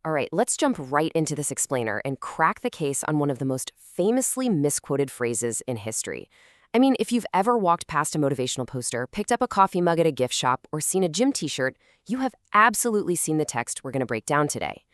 All right, let's jump right into this explainer and crack the case on one of the most famously misquoted phrases in history. I mean, if you've ever walked past a motivational poster, picked up a coffee mug at a gift shop, or seen a gym t-shirt, you have absolutely seen the text we're going to break down today.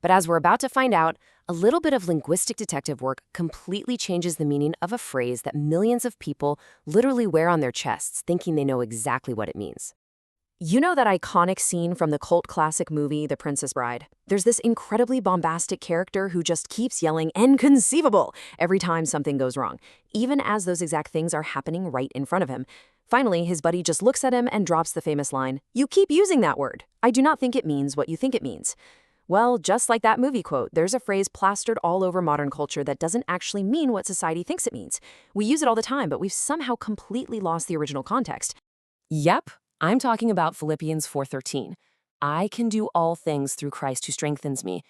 But as we're about to find out, a little bit of linguistic detective work completely changes the meaning of a phrase that millions of people literally wear on their chests, thinking they know exactly what it means. You know that iconic scene from the cult classic movie, The Princess Bride? There's this incredibly bombastic character who just keeps yelling, "Inconceivable!" every time something goes wrong, even as those exact things are happening right in front of him. Finally, his buddy just looks at him and drops the famous line, "You keep using that word. I do not think it means what you think it means." Well, just like that movie quote, there's a phrase plastered all over modern culture that doesn't actually mean what society thinks it means. We use it all the time, but we've somehow completely lost the original context. Yep, I'm talking about Philippians 4:13. I can do all things through Christ who strengthens me.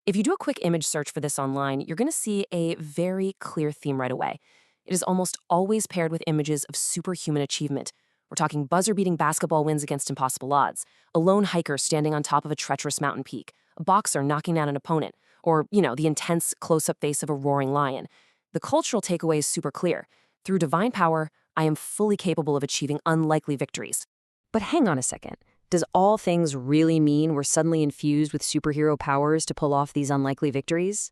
If you do a quick image search for this online, you're going to see a very clear theme right away. It is almost always paired with images of superhuman achievement. We're talking buzzer-beating basketball wins against impossible odds, a lone hiker standing on top of a treacherous mountain peak, a boxer knocking down an opponent, or, the intense close-up face of a roaring lion. The cultural takeaway is super clear. Through divine power, I am fully capable of achieving unlikely victories. But hang on a second. Does all things really mean we're suddenly infused with superhero powers to pull off these unlikely victories?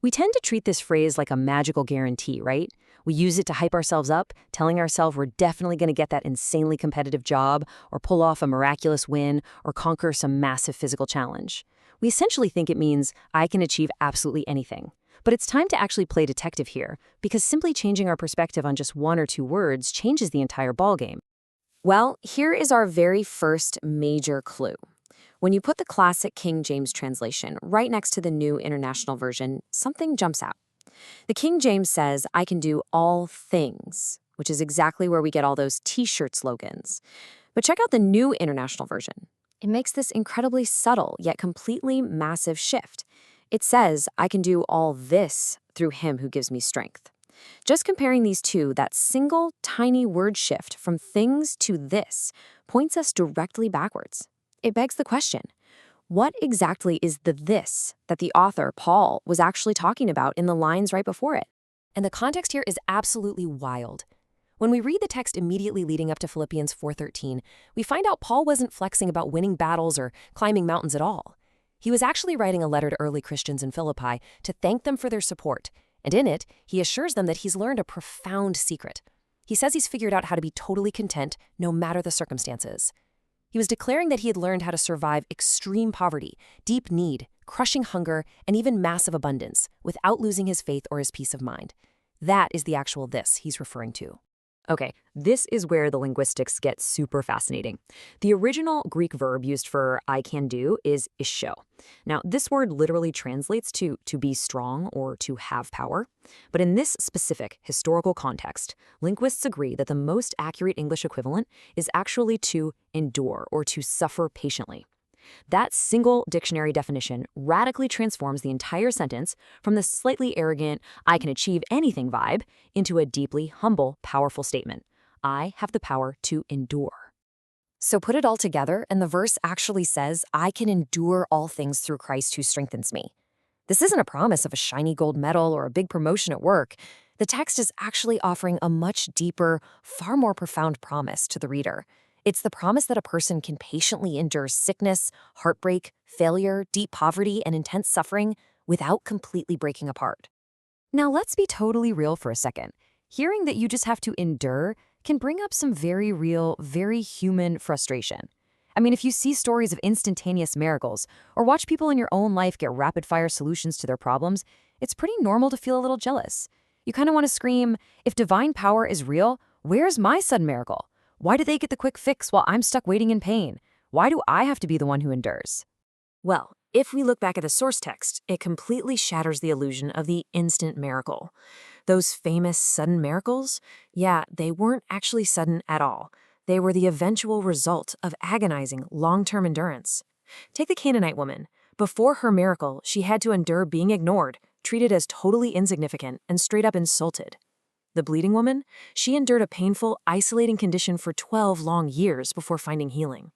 We tend to treat this phrase like a magical guarantee, right? We use it to hype ourselves up, telling ourselves we're definitely going to get that insanely competitive job, or pull off a miraculous win, or conquer some massive physical challenge. We essentially think it means I can achieve absolutely anything. But it's time to actually play detective here, because simply changing our perspective on just one or two words changes the entire ballgame. Well, here is our very first major clue. When you put the classic King James translation right next to the New International Version, something jumps out. The King James says, "I can do all things," which is exactly where we get all those t-shirt slogans. But check out the New International Version. It makes this incredibly subtle yet completely massive shift. It says, "I can do all this through him who gives me strength." Just comparing these two, that single tiny word shift from things to this points us directly backwards. It begs the question, what exactly is the this that the author, Paul, was actually talking about in the lines right before it? And the context here is absolutely wild. When we read the text immediately leading up to Philippians 4:13, we find out Paul wasn't flexing about winning battles or climbing mountains at all. He was actually writing a letter to early Christians in Philippi to thank them for their support. And in it, he assures them that he's learned a profound secret. He says he's figured out how to be totally content no matter the circumstances. He was declaring that he had learned how to survive extreme poverty, deep need, crushing hunger, and even massive abundance without losing his faith or his peace of mind. That is the actual this he's referring to. Okay, this is where the linguistics get super fascinating. The original Greek verb used for I can do is ischo. Now, this word literally translates to be strong or to have power. But in this specific historical context, linguists agree that the most accurate English equivalent is actually to endure or to suffer patiently. That single dictionary definition radically transforms the entire sentence from the slightly arrogant, "I can achieve anything" vibe into a deeply humble, powerful statement. I have the power to endure. So put it all together, and the verse actually says, "I can endure all things through Christ who strengthens me." This isn't a promise of a shiny gold medal or a big promotion at work. The text is actually offering a much deeper, far more profound promise to the reader. It's the promise that a person can patiently endure sickness, heartbreak, failure, deep poverty, and intense suffering without completely breaking apart. Now, let's be totally real for a second. Hearing that you just have to endure can bring up some very real, very human frustration. I mean, if you see stories of instantaneous miracles or watch people in your own life get rapid-fire solutions to their problems, it's pretty normal to feel a little jealous. You kind of want to scream, if divine power is real, where's my sudden miracle? Why do they get the quick fix while I'm stuck waiting in pain? Why do I have to be the one who endures? Well, if we look back at the source text, it completely shatters the illusion of the instant miracle. Those famous sudden miracles, they weren't actually sudden at all. They were the eventual result of agonizing, long-term endurance. Take the Canaanite woman. Before her miracle, she had to endure being ignored, treated as totally insignificant, and straight up insulted. The bleeding woman, she endured a painful, isolating condition for 12 long years before finding healing.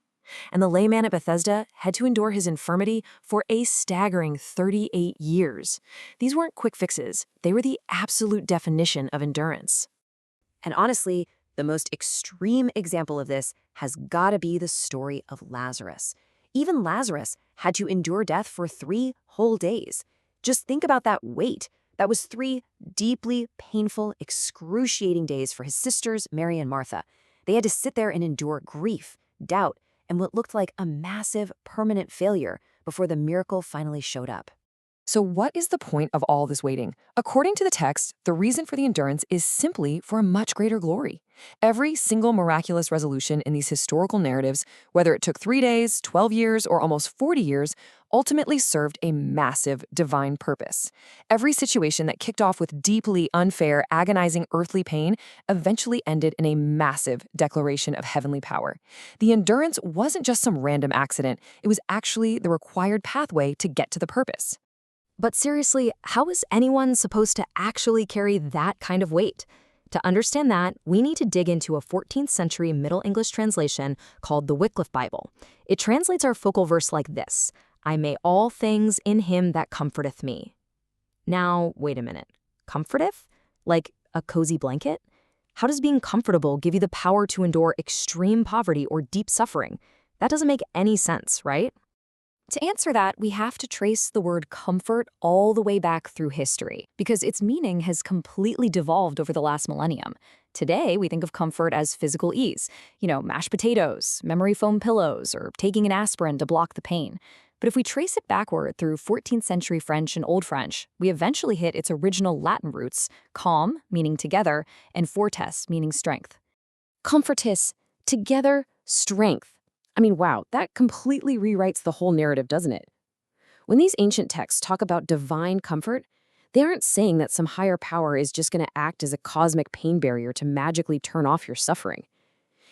And the layman at Bethesda had to endure his infirmity for a staggering 38 years. These weren't quick fixes. They were the absolute definition of endurance. And honestly, the most extreme example of this has gotta be the story of Lazarus. Even Lazarus had to endure death for 3 whole days. Just think about that weight. That was 3 deeply painful, excruciating days for his sisters, Mary and Martha. They had to sit there and endure grief, doubt, and what looked like a massive, permanent failure before the miracle finally showed up. So what is the point of all this waiting? According to the text, the reason for the endurance is simply for a much greater glory. Every single miraculous resolution in these historical narratives, whether it took 3 days, 12 years, or almost 40 years, ultimately served a massive divine purpose. Every situation that kicked off with deeply unfair, agonizing earthly pain eventually ended in a massive declaration of heavenly power. The endurance wasn't just some random accident, it was actually the required pathway to get to the purpose. But seriously, how is anyone supposed to actually carry that kind of weight? To understand that, we need to dig into a 14th century Middle English translation called the Wycliffe Bible. It translates our focal verse like this: I may all things in him that comforteth me. Now, wait a minute. Comforteth? Like a cozy blanket? How does being comfortable give you the power to endure extreme poverty or deep suffering? That doesn't make any sense, right? To answer that, we have to trace the word comfort all the way back through history, because its meaning has completely devolved over the last millennium. Today, we think of comfort as physical ease, mashed potatoes, memory foam pillows, or taking an aspirin to block the pain. But if we trace it backward through 14th century French and Old French, we eventually hit its original Latin roots: calm, meaning together, and fortes, meaning strength. Comfortis, together, strength. I mean, wow, that completely rewrites the whole narrative, doesn't it? When these ancient texts talk about divine comfort, they aren't saying that some higher power is just going to act as a cosmic pain barrier to magically turn off your suffering.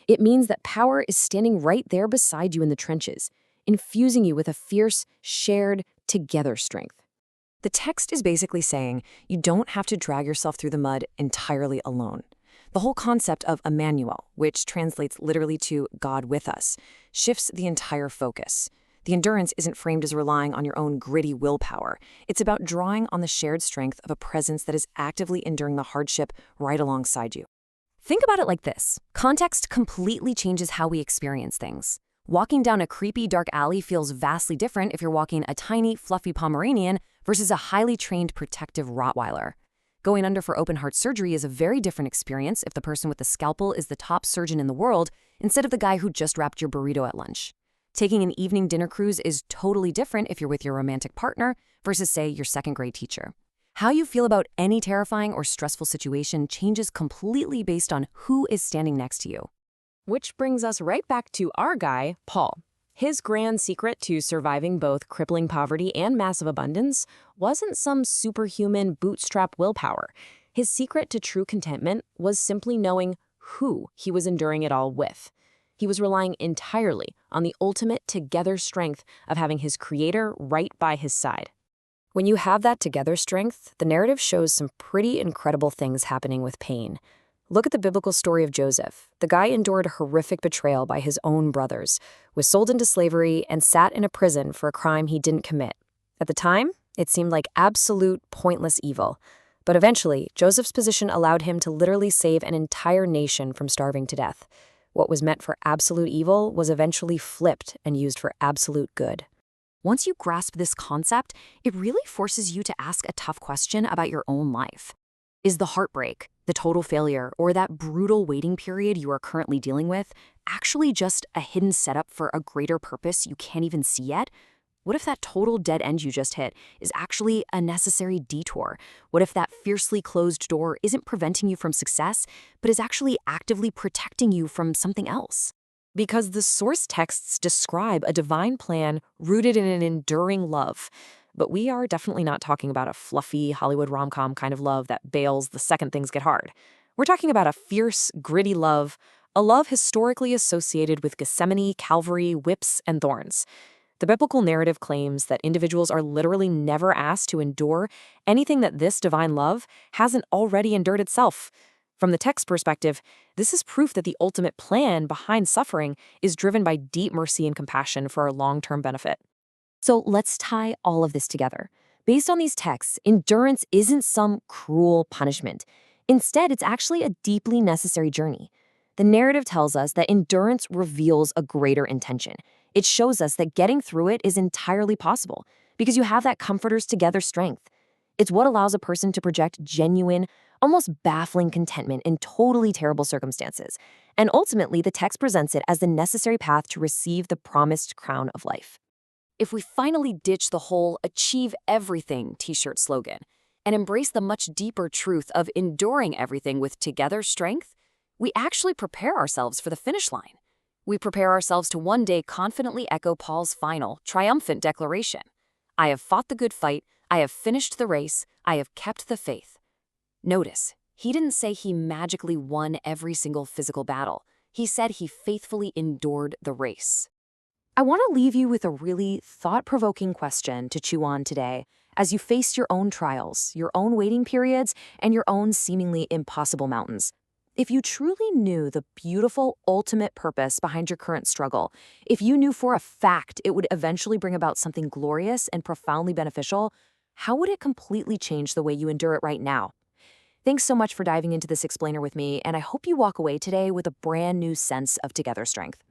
It means that power is standing right there beside you in the trenches, infusing you with a fierce, shared, together strength. The text is basically saying you don't have to drag yourself through the mud entirely alone. The whole concept of Emmanuel, which translates literally to God with us, shifts the entire focus. The endurance isn't framed as relying on your own gritty willpower. It's about drawing on the shared strength of a presence that is actively enduring the hardship right alongside you. Think about it like this. Context completely changes how we experience things. Walking down a creepy, dark alley feels vastly different if you're walking a tiny, fluffy Pomeranian versus a highly trained, protective Rottweiler. Going under for open-heart surgery is a very different experience if the person with the scalpel is the top surgeon in the world instead of the guy who just wrapped your burrito at lunch. Taking an evening dinner cruise is totally different if you're with your romantic partner versus, say, your second-grade teacher. How you feel about any terrifying or stressful situation changes completely based on who is standing next to you. Which brings us right back to our guy, Paul. His grand secret to surviving both crippling poverty and massive abundance wasn't some superhuman bootstrap willpower. His secret to true contentment was simply knowing who he was enduring it all with. He was relying entirely on the ultimate together strength of having his Creator right by his side. When you have that together strength, the narrative shows some pretty incredible things happening with pain. Look at the biblical story of Joseph. The guy endured horrific betrayal by his own brothers, was sold into slavery, and sat in a prison for a crime he didn't commit. At the time, it seemed like absolute, pointless evil. But eventually, Joseph's position allowed him to literally save an entire nation from starving to death. What was meant for absolute evil was eventually flipped and used for absolute good. Once you grasp this concept, it really forces you to ask a tough question about your own life. Is the heartbreak, the total failure, or that brutal waiting period you are currently dealing with actually just a hidden setup for a greater purpose you can't even see yet? What if that total dead end you just hit is actually a necessary detour? What if that fiercely closed door isn't preventing you from success, but is actually actively protecting you from something else? Because the source texts describe a divine plan rooted in an enduring love. But we are definitely not talking about a fluffy Hollywood rom-com kind of love that bails the second things get hard. We're talking about a fierce, gritty love, a love historically associated with Gethsemane, Calvary, whips, and thorns. The biblical narrative claims that individuals are literally never asked to endure anything that this divine love hasn't already endured itself. From the text perspective, this is proof that the ultimate plan behind suffering is driven by deep mercy and compassion for our long-term benefit. So let's tie all of this together. Based on these texts, endurance isn't some cruel punishment. Instead, it's actually a deeply necessary journey. The narrative tells us that endurance reveals a greater intention. It shows us that getting through it is entirely possible because you have that comforters together strength. It's what allows a person to project genuine, almost baffling contentment in totally terrible circumstances. And ultimately, the text presents it as the necessary path to receive the promised crown of life. If we finally ditch the whole achieve everything t-shirt slogan and embrace the much deeper truth of enduring everything with together strength, we actually prepare ourselves for the finish line. We prepare ourselves to one day confidently echo Paul's final, triumphant declaration: I have fought the good fight, I have finished the race, I have kept the faith. Notice, he didn't say he magically won every single physical battle. He said he faithfully endured the race. I want to leave you with a really thought-provoking question to chew on today as you face your own trials, your own waiting periods, and your own seemingly impossible mountains. If you truly knew the beautiful, ultimate purpose behind your current struggle, if you knew for a fact it would eventually bring about something glorious and profoundly beneficial, how would it completely change the way you endure it right now? Thanks so much for diving into this explainer with me, and I hope you walk away today with a brand new sense of together strength.